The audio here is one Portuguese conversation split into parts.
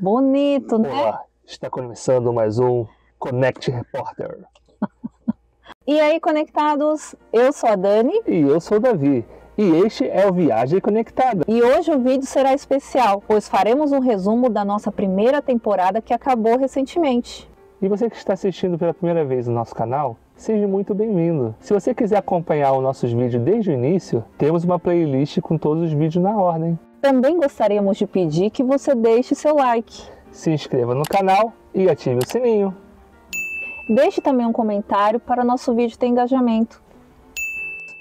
Bonito, né? Olá, está começando mais um Connect Repórter. E aí, conectados, eu sou a Dani. E eu sou o Davi. E este é o Viagem Conectada. E hoje o vídeo será especial, pois faremos um resumo da nossa primeira temporada que acabou recentemente. E você que está assistindo pela primeira vez no nosso canal, seja muito bem-vindo. Se você quiser acompanhar os nossos vídeos desde o início, temos uma playlist com todos os vídeos na ordem. Também gostaríamos de pedir que você deixe seu like. Se inscreva no canal e ative o sininho. Deixe também um comentário para nosso vídeo ter engajamento.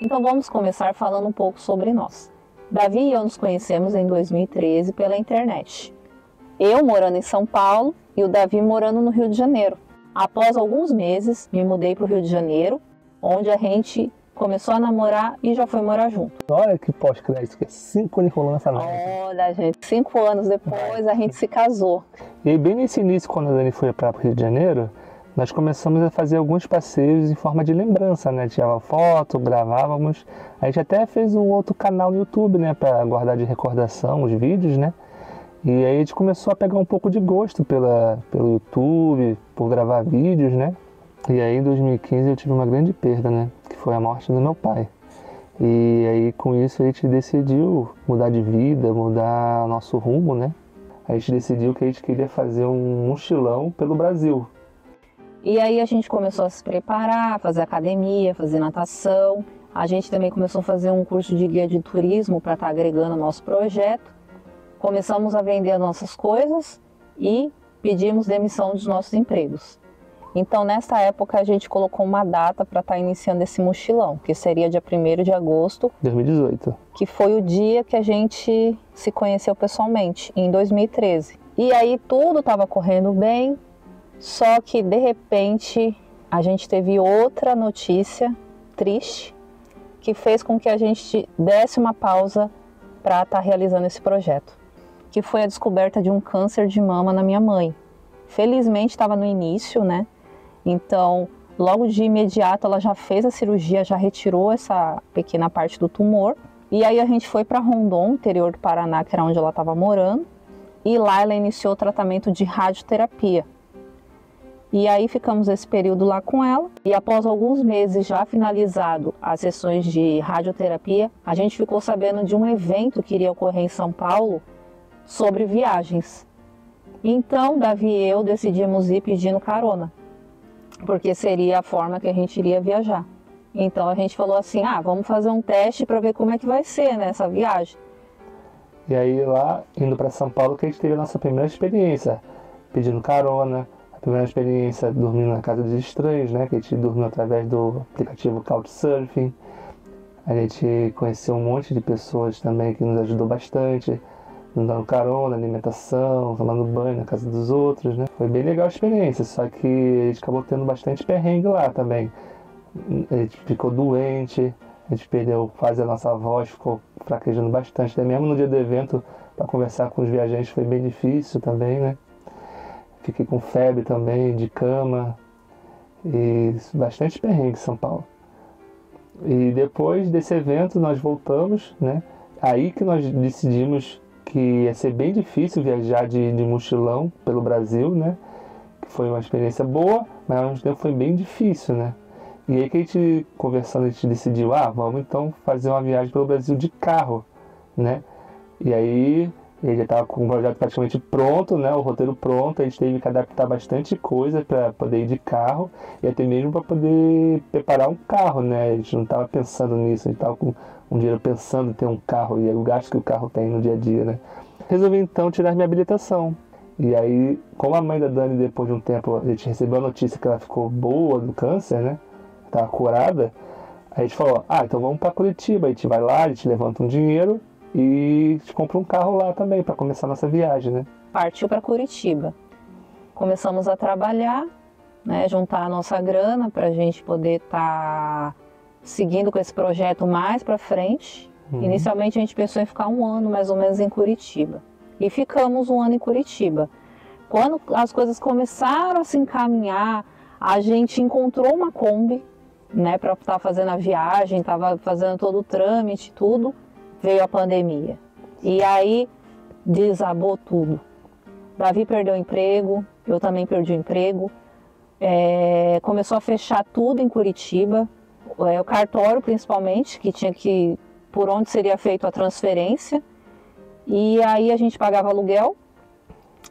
Então vamos começar falando um pouco sobre nós. Davi e eu nos conhecemos em 2013 pela internet. Eu morando em São Paulo e o Davi morando no Rio de Janeiro. Após alguns meses, me mudei para o Rio de Janeiro, onde a gente começou a namorar e já foi morar junto. Olha que pós-crédito, que é 5 anos rolando essa noite. Olha, gente, 5 anos depois a gente se casou. E aí, bem nesse início, quando a Dani foi para o Rio de Janeiro, nós começamos a fazer alguns passeios em forma de lembrança, né? Tirava foto, gravávamos. A gente até fez um outro canal no YouTube, né? Para guardar de recordação os vídeos, né? E aí a gente começou a pegar um pouco de gosto pelo YouTube, por gravar vídeos, né? E aí em 2015 eu tive uma grande perda, né? Que foi a morte do meu pai. E aí com isso a gente decidiu mudar de vida, mudar nosso rumo, né? A gente decidiu que a gente queria fazer um mochilão pelo Brasil. E aí a gente começou a se preparar, fazer academia, fazer natação. A gente também começou a fazer um curso de guia de turismo para estar agregando ao nosso projeto. Começamos a vender nossas coisas e pedimos demissão dos nossos empregos. Então, nessa época, a gente colocou uma data para estar iniciando esse mochilão, que seria dia 1º de agosto de 2018. Que foi o dia que a gente se conheceu pessoalmente, em 2013. E aí tudo estava correndo bem, só que de repente a gente teve outra notícia triste, que fez com que a gente desse uma pausa para estar realizando esse projeto, que foi a descoberta de um câncer de mama na minha mãe. Felizmente estava no início, né? Então, logo de imediato ela já fez a cirurgia, já retirou essa pequena parte do tumor. E aí a gente foi para Rondon, interior do Paraná, que era onde ela estava morando. E lá ela iniciou o tratamento de radioterapia. E aí ficamos esse período lá com ela. E após alguns meses já finalizado as sessões de radioterapia, a gente ficou sabendo de um evento que iria ocorrer em São Paulo sobre viagens. Então, Davi e eu decidimos ir pedindo carona, porque seria a forma que a gente iria viajar. Então a gente falou assim, vamos fazer um teste para ver como é que vai ser, né, essa viagem. E aí lá, indo para São Paulo, que a gente teve a nossa primeira experiência, pedindo carona, a primeira experiência dormindo na casa dos estranhos, né, que a gente dormiu através do aplicativo Couchsurfing. A gente conheceu um monte de pessoas também que nos ajudou bastante, nos dando carona, alimentação, tomando banho na casa dos outros, né. Foi bem legal a experiência, só que a gente acabou tendo bastante perrengue lá também. A gente ficou doente, a gente perdeu quase a nossa voz, ficou fraquejando bastante. Até mesmo no dia do evento, para conversar com os viajantes foi bem difícil também, né? Fiquei com febre também, de cama, e bastante perrengue em São Paulo. E depois desse evento nós voltamos, né? Aí que nós decidimos que ia ser bem difícil viajar de mochilão pelo Brasil, né? Que foi uma experiência boa, mas ao mesmo tempo foi bem difícil, né? E aí que a gente, conversando, a gente decidiu, vamos então fazer uma viagem pelo Brasil de carro, né? E aí, ele já estava com o projeto praticamente pronto, né? O roteiro pronto, a gente teve que adaptar bastante coisa para poder ir de carro e até mesmo para poder preparar um carro, né? A gente não estava pensando nisso, a gente estava com um dinheiro pensando em ter um carro e o gasto que o carro tem no dia a dia, né? Resolvi então tirar minha habilitação. E aí, como a mãe da Dani, depois de um tempo, a gente recebeu a notícia que ela ficou boa do câncer, né? Estava curada, a gente falou, então vamos para Curitiba, a gente vai lá, a gente levanta um dinheiro e a gente compra um carro lá também para começar a nossa viagem, né? Partiu para Curitiba. Começamos a trabalhar, né, juntar a nossa grana para a gente poder estar seguindo com esse projeto mais para frente. Inicialmente a gente pensou em ficar 1 ano mais ou menos em Curitiba. E ficamos 1 ano em Curitiba. Quando as coisas começaram a se encaminhar, a gente encontrou uma Kombi, né, para estar fazendo a viagem, estava fazendo todo o trâmite, tudo, veio a pandemia. E aí desabou tudo. Davi perdeu o emprego, eu também perdi o emprego. Começou a fechar tudo em Curitiba, o cartório principalmente, que tinha que, por onde seria feita a transferência. E aí a gente pagava aluguel.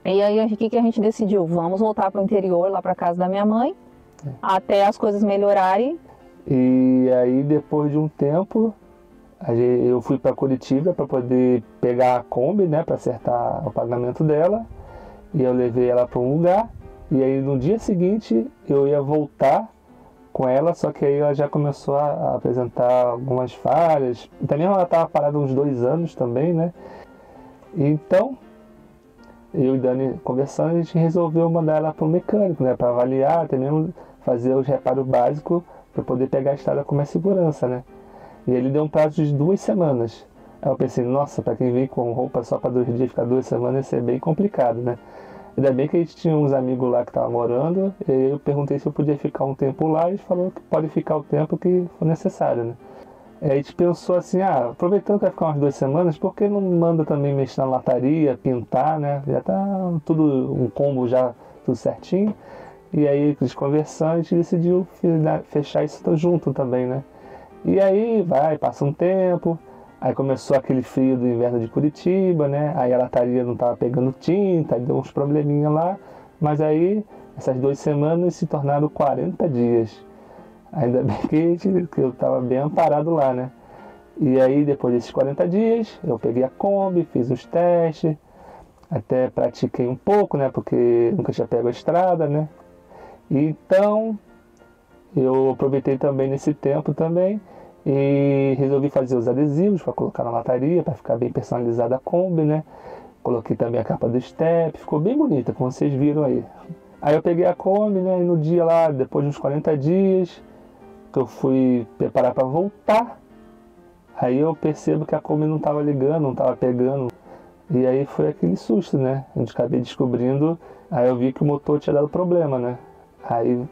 E aí o que a gente decidiu? Vamos voltar para o interior, lá para casa da minha mãe, até as coisas melhorarem. E aí depois de um tempo, eu fui para Curitiba para poder pegar a Kombi, né, para acertar o pagamento dela. E eu levei ela para um lugar. E aí no dia seguinte eu ia voltar com ela, só que aí ela já começou a apresentar algumas falhas. Também ela estava parada uns 2 anos também, né? Então, eu e Dani conversando, a gente resolveu mandar ela para um mecânico, né? Para avaliar, até mesmo fazer os reparos básicos para poder pegar a estrada com mais segurança, né? E ele deu um prazo de 2 semanas. Aí eu pensei, nossa, para quem vem com roupa só para 2 dias, ficar 2 semanas, isso é bem complicado, né? Ainda bem que a gente tinha uns amigos lá que estavam morando, e eu perguntei se eu podia ficar um tempo lá, e ele falou que pode ficar o tempo que for necessário, né? Aí a gente pensou assim, aproveitando que vai ficar umas 2 semanas, por que não manda também mexer na lataria, pintar, né? Já tá tudo, um combo já, tudo certinho. E aí, conversando, a gente decidiu fechar isso junto também, né? E aí, passa um tempo, aí começou aquele frio do inverno de Curitiba, né? Aí a lataria não estava pegando tinta, deu uns probleminha lá. Mas aí, essas 2 semanas se tornaram 40 dias. Ainda bem que eu estava bem amparado lá, né? E aí, depois desses 40 dias, eu peguei a Kombi, fiz os testes. Até pratiquei um pouco, né? Porque nunca tinha pego a estrada, né? Então, eu aproveitei também nesse tempo também. E resolvi fazer os adesivos para colocar na lataria, para ficar bem personalizada a Kombi, né? Coloquei também a capa do step, ficou bem bonita, como vocês viram aí. Aí eu peguei a Kombi, né? E no dia lá, depois de uns 40 dias, que eu fui preparar para voltar, aí eu percebo que a Kombi não estava ligando, não estava pegando. E aí foi aquele susto, né? A gente acabei descobrindo, aí eu vi que o motor tinha dado problema, né? Aí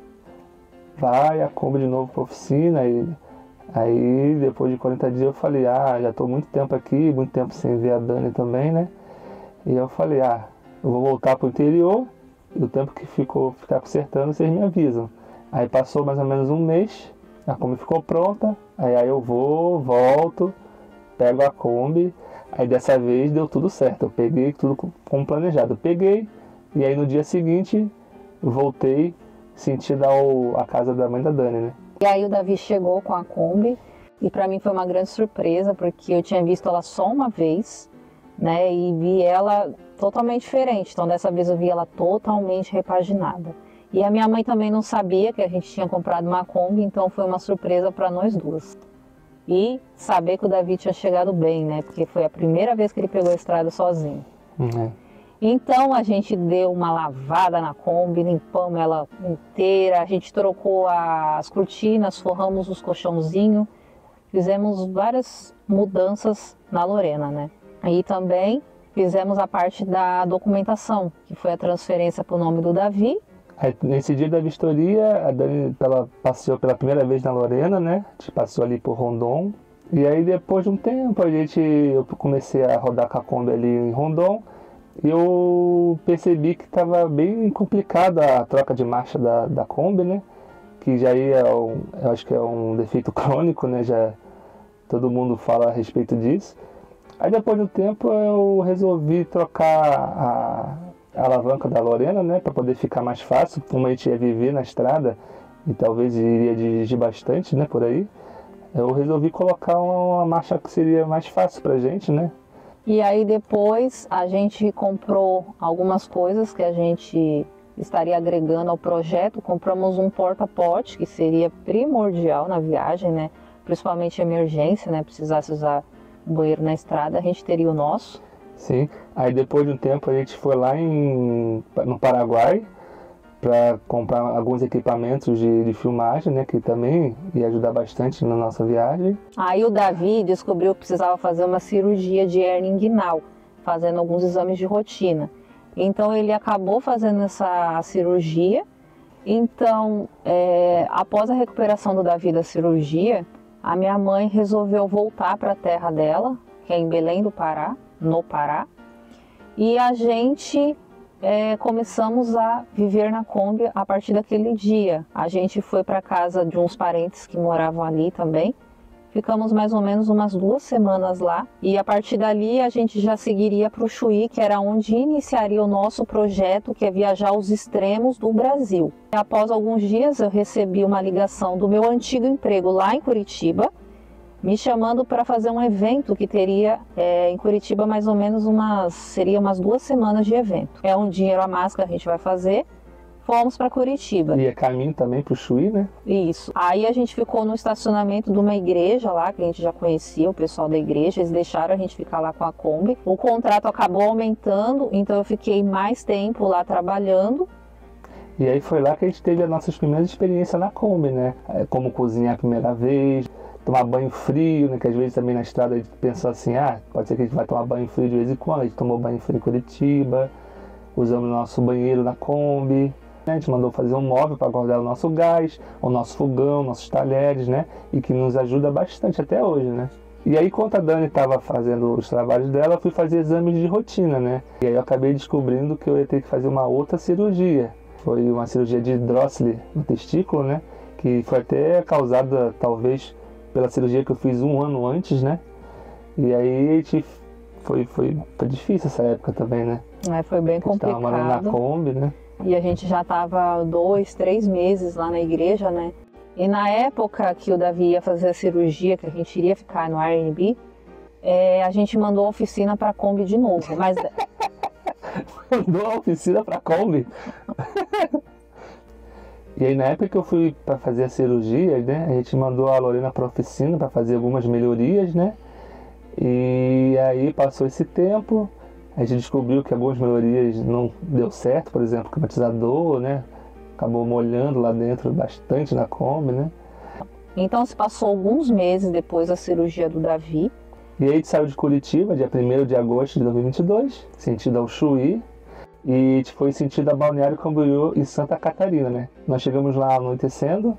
vai a Kombi de novo para a oficina e... Aí, depois de 40 dias, eu falei, já estou muito tempo aqui, muito tempo sem ver a Dani também, né? E eu falei, eu vou voltar pro interior, e o tempo que ficar consertando, vocês me avisam. Aí passou mais ou menos um mês, a Kombi ficou pronta, aí eu volto, pego a Kombi, aí dessa vez deu tudo certo, eu peguei tudo como planejado. Eu peguei, e aí no dia seguinte, voltei, sentido a casa da mãe da Dani, né? E aí o Davi chegou com a Kombi e para mim foi uma grande surpresa, porque eu tinha visto ela só uma vez, né, e vi ela totalmente diferente. Então dessa vez eu vi ela totalmente repaginada. E a minha mãe também não sabia que a gente tinha comprado uma Kombi, então foi uma surpresa para nós duas. E saber que o Davi tinha chegado bem, né, porque foi a primeira vez que ele pegou a estrada sozinho. Então a gente deu uma lavada na Kombi, limpamos ela inteira, a gente trocou as cortinas, forramos os colchãozinhos, fizemos várias mudanças na Lorena, né? Aí também fizemos a parte da documentação, que foi a transferência para o nome do Davi. Aí, nesse dia da vistoria, a Dani passeou pela primeira vez na Lorena, né? A gente passou ali por Rondon. E aí depois de um tempo eu comecei a rodar com a Kombi ali em Rondon. E eu percebi que estava bem complicada a troca de marcha da Kombi, né? Que já eu acho que é um defeito crônico, né? Já todo mundo fala a respeito disso. Aí depois de um tempo eu resolvi trocar a alavanca da Lorena, né? Para poder ficar mais fácil, como a gente ia viver na estrada e talvez iria dirigir bastante, né? Por aí. Eu resolvi colocar uma marcha que seria mais fácil pra gente, né? E aí depois a gente comprou algumas coisas que a gente estaria agregando ao projeto. Compramos um porta-pote, que seria primordial na viagem, né? Principalmente emergência, né? Precisasse usar um banheiro na estrada, a gente teria o nosso. Sim, aí depois de um tempo a gente foi lá no Paraguai para comprar alguns equipamentos de filmagem, né, que também ia ajudar bastante na nossa viagem. Aí o Davi descobriu que precisava fazer uma cirurgia de hérnia inguinal, fazendo alguns exames de rotina. Então ele acabou fazendo essa cirurgia. Então, após a recuperação do Davi da cirurgia, a minha mãe resolveu voltar para a terra dela, que é em Belém do Pará, no Pará. E a gente começamos a viver na Kombi a partir daquele dia. A gente foi para casa de uns parentes que moravam ali também. Ficamos mais ou menos umas 2 semanas lá e a partir dali a gente já seguiria para o Chuí, que era onde iniciaria o nosso projeto, que é viajar aos extremos do Brasil. Após alguns dias eu recebi uma ligação do meu antigo emprego lá em Curitiba, me chamando para fazer um evento que teria em Curitiba mais ou menos seria umas 2 semanas de evento. É um dinheiro a mais que a gente vai fazer. Fomos para Curitiba. E é caminho também para o Chuí, né? Isso. Aí a gente ficou no estacionamento de uma igreja lá, que a gente já conhecia o pessoal da igreja, eles deixaram a gente ficar lá com a Kombi. O contrato acabou aumentando, então eu fiquei mais tempo lá trabalhando. E aí foi lá que a gente teve as nossas primeiras experiências na Kombi, né? Como cozinhar a primeira vez, tomar banho frio, né? Que às vezes também na estrada a gente pensou assim, pode ser que a gente vai tomar banho frio de vez em quando. A gente tomou banho frio em Curitiba, usamos o nosso banheiro na Kombi. A gente mandou fazer um móvel para guardar o nosso gás, o nosso fogão, nossos talheres, né? E que nos ajuda bastante até hoje, né? E aí, quando a Dani estava fazendo os trabalhos dela, eu fui fazer exames de rotina, né? E aí eu acabei descobrindo que eu ia ter que fazer uma outra cirurgia. Foi uma cirurgia de Drosseler no testículo, né? Que foi até causada, talvez, pela cirurgia que eu fiz 1 ano antes, né? E aí foi difícil essa época também, né? Foi bem complicado. Estava morando na Kombi, né? E a gente já estava 2, 3 meses lá na igreja, né? E na época que o Davi ia fazer a cirurgia, que a gente iria ficar no Airbnb, a gente mandou a oficina para a Kombi de novo. Mas... Mandou a oficina para a Kombi? E aí na época que eu fui para fazer a cirurgia, né? A gente mandou a Lorena para a oficina para fazer algumas melhorias, né? E aí passou esse tempo... A gente descobriu que algumas melhorias não deu certo, por exemplo, o climatizador, né? Acabou molhando lá dentro bastante na Kombi, né? Então se passou alguns meses depois da cirurgia do Davi. E aí a gente saiu de Curitiba, dia 1º de agosto de 2022, sentido ao Chuí. E a gente foi sentido a Balneário Camboriú e Santa Catarina, né? Nós chegamos lá anoitecendo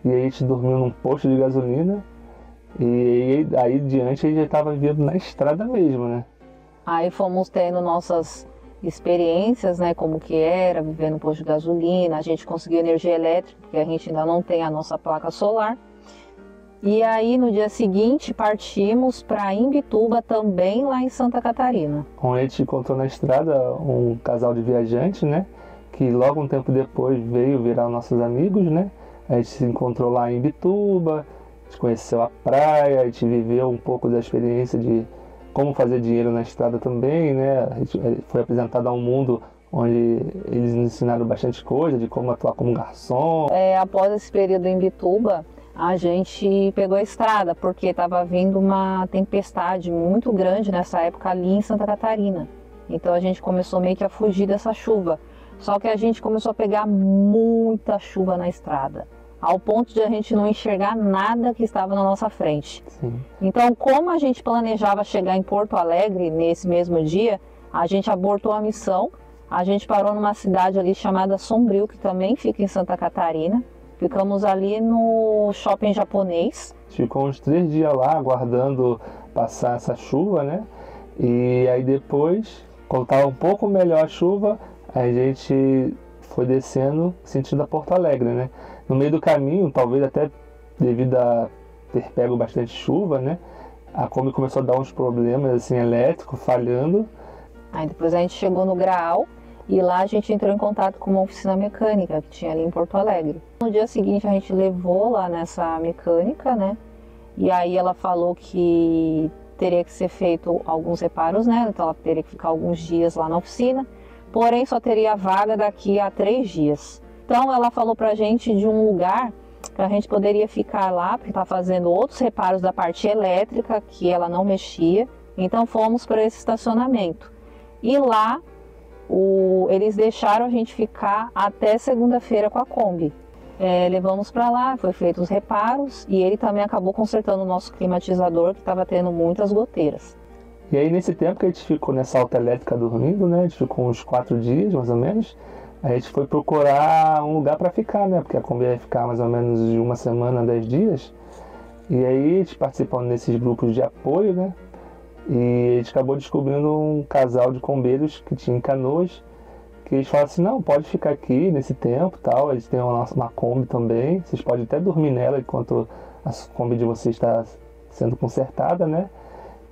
e aí a gente dormiu num posto de gasolina. E aí diante a gente já estava vivendo na estrada mesmo, né? Aí fomos tendo nossas experiências, né, como que era viver no posto de gasolina, a gente conseguiu energia elétrica, porque a gente ainda não tem a nossa placa solar. E aí no dia seguinte partimos para Imbituba, também lá em Santa Catarina. Onde a gente encontrou na estrada um casal de viajantes, né, que logo um tempo depois veio virar nossos amigos, né. A gente se encontrou lá em Imbituba, a gente conheceu a praia, a gente viveu um pouco da experiência de como fazer dinheiro na estrada também, né? A gente foi apresentado a um mundo onde eles nos ensinaram bastante coisa, de como atuar como garçom. Após esse período em Imbituba, a gente pegou a estrada, porque estava vindo uma tempestade muito grande nessa época ali em Santa Catarina. Então a gente começou meio que a fugir dessa chuva. Só que a gente começou a pegar muita chuva na estrada, ao ponto de a gente não enxergar nada que estava na nossa frente. Sim. Então, como a gente planejava chegar em Porto Alegre nesse mesmo dia, a gente abortou a missão, a gente parou numa cidade ali chamada Sombrio, que também fica em Santa Catarina. Ficamos ali no shopping japonês. Ficou uns 3 dias lá, aguardando passar essa chuva, né? E aí depois, quando estava um pouco melhor a chuva, a gente foi descendo sentido a Porto Alegre, né? No meio do caminho, talvez até devido a ter pego bastante chuva, né? A Kombi começou a dar uns problemas assim, elétricos, falhando. Aí depois a gente chegou no Graal e lá a gente entrou em contato com uma oficina mecânica que tinha ali em Porto Alegre. No dia seguinte a gente levou lá nessa mecânica, né? E aí ela falou que teria que ser feito alguns reparos, né? Então ela teria que ficar alguns dias lá na oficina, porém só teria vaga daqui a 3 dias. Então ela falou pra gente de um lugar que a gente poderia ficar lá, porque tá fazendo outros reparos da parte elétrica que ela não mexia. Então fomos para esse estacionamento. E lá eles deixaram a gente ficar até segunda-feira com a Kombi. Levamos para lá, foi feitos os reparos e ele também acabou consertando o nosso climatizador, que estava tendo muitas goteiras. E aí nesse tempo que a gente ficou nessa alta elétrica dormindo, né? A gente ficou uns 4 dias mais ou menos. A gente foi procurar um lugar para ficar, né? Porque a Kombi ia ficar mais ou menos de 1 semana, 10 dias. E aí a gente participando desses grupos de apoio, né? E a gente acabou descobrindo um casal de combeiros que tinha em Canoas, que eles falaram assim, não, pode ficar aqui nesse tempo, tal, eles têm uma Kombi também, vocês podem até dormir nela enquanto a Kombi de vocês está sendo consertada, né?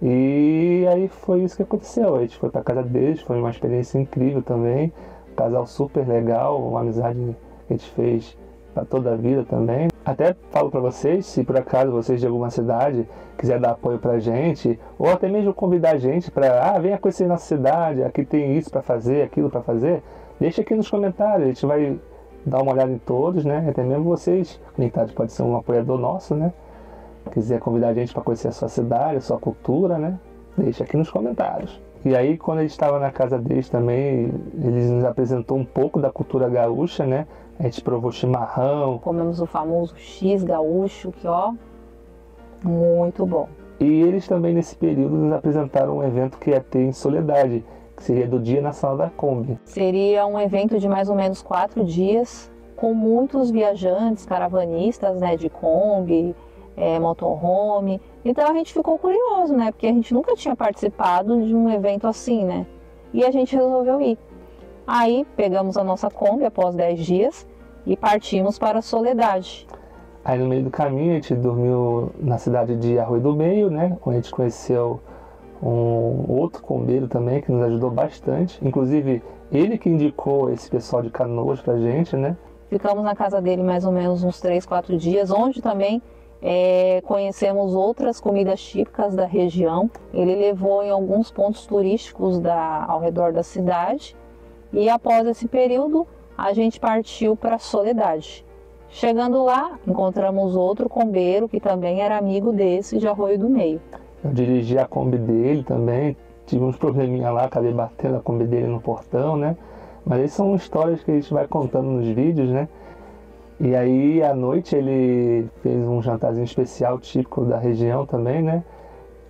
E aí foi isso que aconteceu, a gente foi para casa deles, foi uma experiência incrível também, um casal super legal, uma amizade que a gente fez para toda a vida também. Até falo para vocês, se por acaso vocês de alguma cidade quiser dar apoio pra gente, ou até mesmo convidar a gente para, venha conhecer nossa cidade, aqui tem isso para fazer, aquilo para fazer, deixa aqui nos comentários, a gente vai dar uma olhada em todos, né? Até mesmo vocês, conectados, pode ser um apoiador nosso, né? Quiser convidar a gente para conhecer a sua cidade, a sua cultura, né? Deixa aqui nos comentários. E aí, quando a gente estava na casa deles também, eles nos apresentou um pouco da cultura gaúcha, né? A gente provou chimarrão. Comemos o famoso X gaúcho, que ó, muito bom. E eles também, nesse período, nos apresentaram um evento que ia ter em Soledade, que seria do Dia na Sala da Kombi. Seria um evento de mais ou menos 4 dias, com muitos viajantes, caravanistas, né, de Kombi, motorhome. Então a gente ficou curioso, né? Porque a gente nunca tinha participado de um evento assim, né? E a gente resolveu ir. Aí pegamos a nossa Kombi após 10 dias e partimos para Soledade. Aí no meio do caminho a gente dormiu na cidade de Arroio do Meio, né? Onde a gente conheceu um outro combeiro também que nos ajudou bastante. Inclusive ele que indicou esse pessoal de Canoas pra gente, né? Ficamos na casa dele mais ou menos uns 3, 4 dias, onde também conhecemos outras comidas típicas da região. Ele levou em alguns pontos turísticos ao redor da cidade e após esse período a gente partiu para Soledade. Chegando lá, encontramos outro combeiro que também era amigo desse de Arroio do Meio. Eu dirigi a Kombi dele também, tive uns probleminha lá, acabei batendo a Kombi dele no portão, né? Mas essas são histórias que a gente vai contando nos vídeos, né? E aí, à noite, ele fez um jantarzinho especial, típico da região também, né?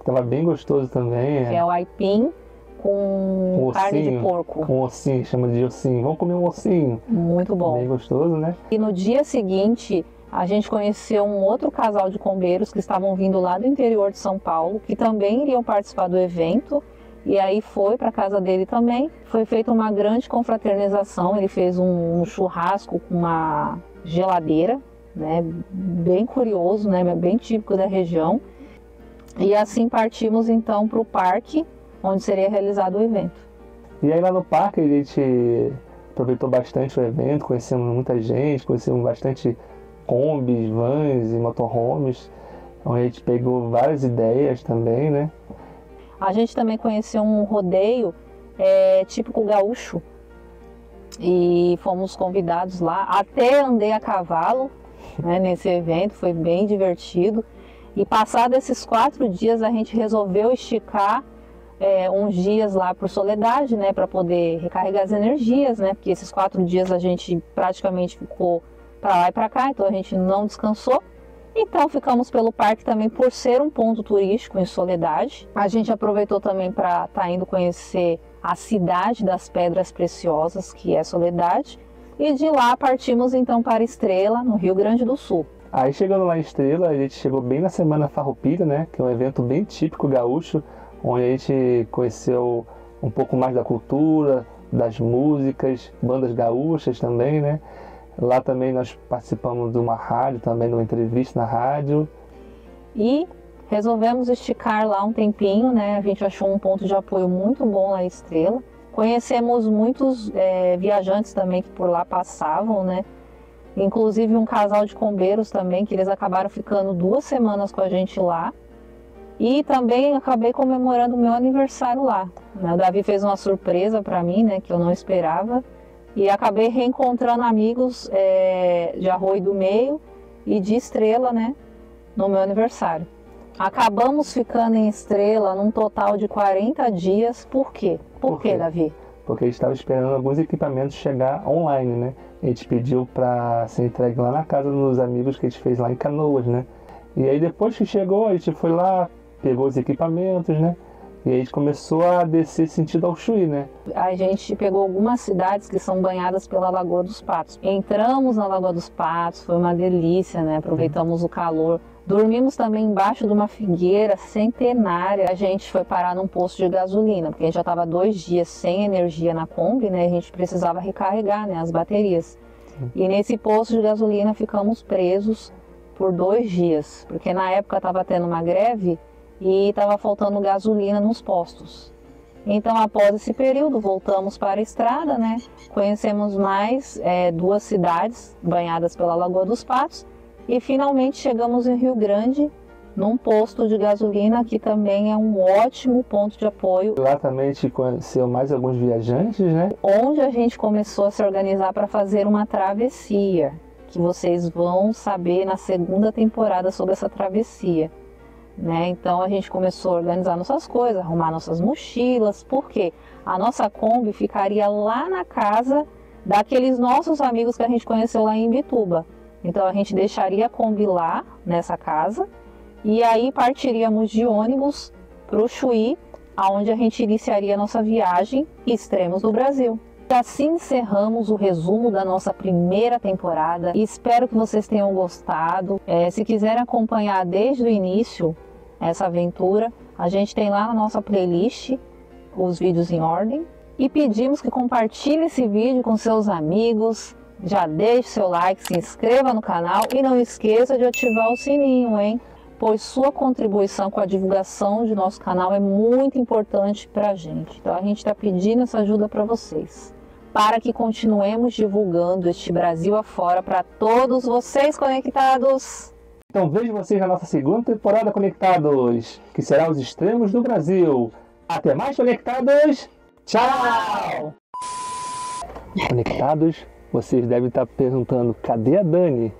Tava bem gostoso também. Que é o aipim com carne de porco. Com ossinho, chama de ossinho. Vamos comer um ossinho. Muito bom. Bem gostoso, né? E no dia seguinte, a gente conheceu um outro casal de combeiros que estavam vindo lá do interior de São Paulo, que também iriam participar do evento. E aí foi para casa dele também. Foi feita uma grande confraternização. Ele fez um churrasco com uma geladeira, né, bem curioso, né, bem típico da região. E assim partimos então para o parque, onde seria realizado o evento. E aí lá no parque a gente aproveitou bastante o evento, conhecemos muita gente, conhecemos bastante combis, vans e motorhomes, onde a gente pegou várias ideias também, né? A gente também conheceu um rodeio típico gaúcho, e fomos convidados lá, até andei a cavalo, né, nesse evento, foi bem divertido. E passados esses 4 dias a gente resolveu esticar uns dias lá por Soledade, né, para poder recarregar as energias, né, porque esses 4 dias a gente praticamente ficou para lá e para cá, então a gente não descansou. Então ficamos pelo parque também por ser um ponto turístico em Soledade. A gente aproveitou também para estar indo conhecer a cidade das Pedras Preciosas, que é Soledade, e de lá partimos então para Estrela, no Rio Grande do Sul. Aí chegando lá em Estrela, a gente chegou bem na Semana Farroupilha, né, que é um evento bem típico gaúcho, onde a gente conheceu um pouco mais da cultura, das músicas, bandas gaúchas também, né. Lá também nós participamos de uma rádio, também de uma entrevista na rádio. E resolvemos esticar lá um tempinho, né? A gente achou um ponto de apoio muito bom lá em Estrela. Conhecemos muitos viajantes também que por lá passavam, né? Inclusive um casal de combeiros também, que eles acabaram ficando 2 semanas com a gente lá. E também acabei comemorando o meu aniversário lá. O Davi fez uma surpresa para mim, né? Que eu não esperava. E acabei reencontrando amigos de Arroio do Meio e de Estrela, né, no meu aniversário. Acabamos ficando em Estrela num total de 40 dias. Por quê? Por quê, Davi? Porque a gente estava esperando alguns equipamentos chegar online, né? A gente pediu para ser entregue lá na casa dos amigos que a gente fez lá em Canoas, né? E aí depois que chegou, a gente foi lá, pegou os equipamentos, né? E aí a gente começou a descer sentido ao Chuí, né? A gente pegou algumas cidades que são banhadas pela Lagoa dos Patos. Entramos na Lagoa dos Patos, foi uma delícia, né? Aproveitamos o calor Dormimos também embaixo de uma figueira centenária. A gente foi parar num posto de gasolina, porque a gente já estava 2 dias sem energia na Kombi, né? A gente precisava recarregar, né, as baterias. E nesse posto de gasolina ficamos presos por 2 dias, porque na época estava tendo uma greve e estava faltando gasolina nos postos. Então, após esse período, voltamos para a estrada, né? Conhecemos mais 2 cidades banhadas pela Lagoa dos Patos e finalmente chegamos em Rio Grande, num posto de gasolina que também é um ótimo ponto de apoio. Lá também a gente conheceu mais alguns viajantes, né? Onde a gente começou a se organizar para fazer uma travessia, que vocês vão saber na 2ª temporada sobre essa travessia. Né? Então a gente começou a organizar nossas coisas, arrumar nossas mochilas, porque a nossa Kombi ficaria lá na casa daqueles nossos amigos que a gente conheceu lá em Imbituba. Então a gente deixaria a Kombi lá nessa casa e aí partiríamos de ônibus para o Chuí, aonde a gente iniciaria a nossa viagem extremos do Brasil. E assim encerramos o resumo da nossa 1ª temporada e espero que vocês tenham gostado. Se quiserem acompanhar desde o início essa aventura, a gente tem lá na nossa playlist os vídeos em ordem e pedimos que compartilhe esse vídeo com seus amigos, já deixe seu like, se inscreva no canal e não esqueça de ativar o sininho, hein? Pois sua contribuição com a divulgação de nosso canal é muito importante para a gente. Então a gente está pedindo essa ajuda para vocês, para que continuemos divulgando este Brasil afora para todos vocês conectados. Então vejo vocês na nossa 2ª temporada Conectados, que será os extremos do Brasil. Até mais, Conectados! Tchau! Conectados, vocês devem estar perguntando, cadê a Dani?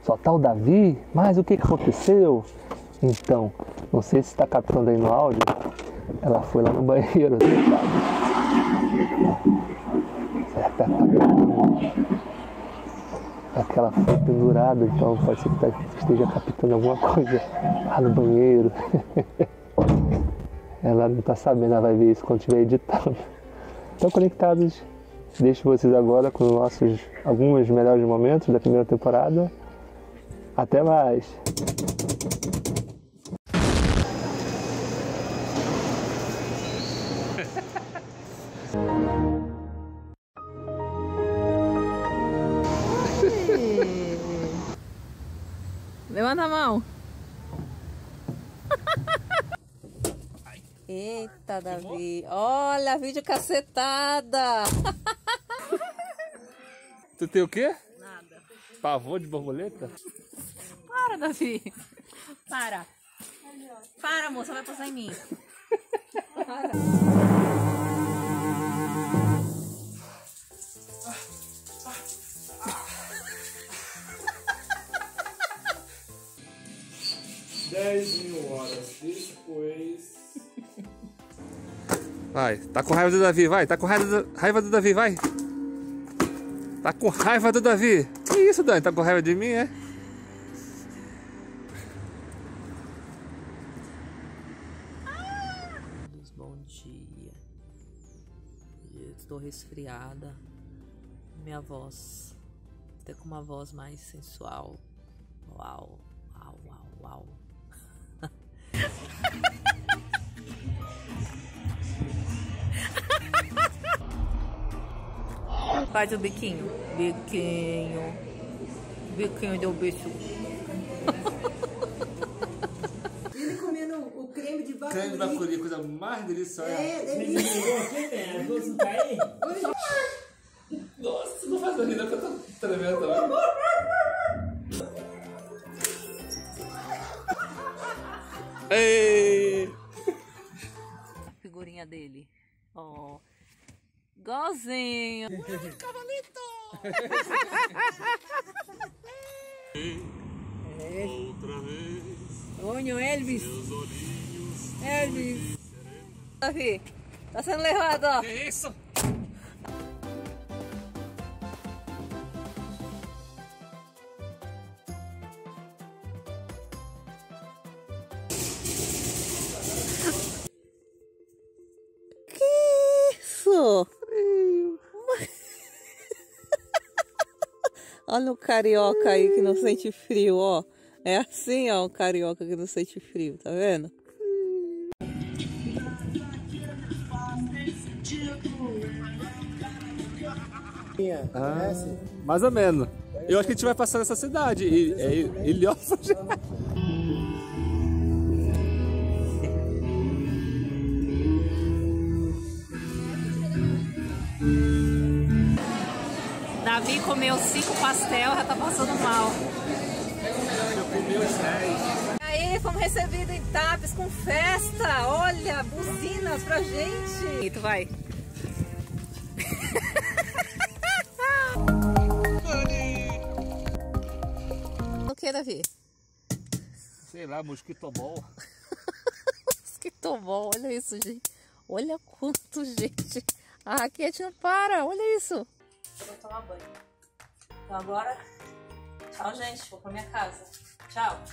Só tá o Davi? Mas o que aconteceu? Então, não sei se está captando aí no áudio, ela foi lá no banheiro, certo? Aquela foi pendurada, então pode ser que esteja captando alguma coisa lá no banheiro. Ela não está sabendo, ela vai ver isso quando estiver editando. Então, Conectados, deixo vocês agora com alguns melhores momentos da 1ª temporada. Até mais! Levanta a mão. Eita, Davi. Olha, vídeo cacetada. Tu tem o quê? Nada. Pavor de borboleta? Para, Davi. Para. Para, moça, vai passar em mim. Para. 10.000 horas depois. Vai, tá com raiva do Davi, vai, tá com raiva do Davi, vai. Tá com raiva do Davi. Que isso, Dani, tá com raiva de mim, é? Bom dia. Eu estou resfriada. Minha voz está com uma voz mais sensual. Uau, uau, uau, uau. Faz o biquinho. Biquinho. Biquinho do bicho. Ele comendo o creme de bacuri. Creme de bacuri, coisa mais deliciosa. É, delícia. Nossa, não faz horrível que eu tô tremendo também. Ei! Figurinha dele. Ó. Igualzinho. Cavalito! Outra vez. Olha, Elvis. Elvis. Davi, tá sendo levado, ó. Que isso? Isso! Olha o carioca aí que não sente frio, ó. É assim, ó, o carioca que não sente frio, tá vendo? Mais ou menos. Eu acho que a gente vai passar nessa cidade. Ilhéus. Davi comeu 5 pastel, já tá passando mal. Eu comi os 10. Aí, fomos recebidos em Tapes com festa. Olha, buzinas pra gente. E tu vai. O que, Davi? Sei lá, mosquitobol. Mosquitobol, olha isso, gente. Olha quanto, gente. A raquete não para, olha isso. Eu vou tomar banho. Então agora, tchau, gente. Vou pra minha casa. Tchau.